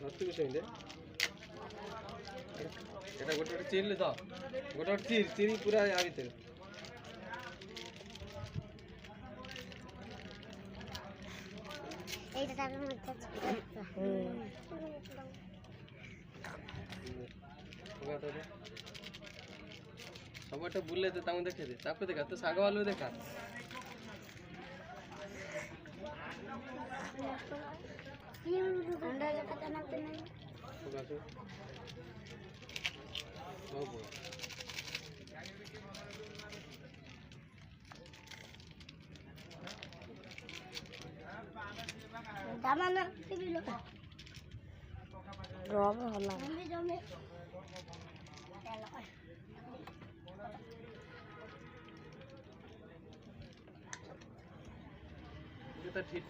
ধরতে বিষয় নেই এটা গোটে গোটে চিরলে তো গোটে গোটে চিরি পুরা য়া ভিতরে এইটা তার মধ্যে সময়টা বুললে তো তাও দেখে দে তাকে দেখা তো শাগ আলু দেখা দামানা দিল রব হলাম জমে এটা ঠিক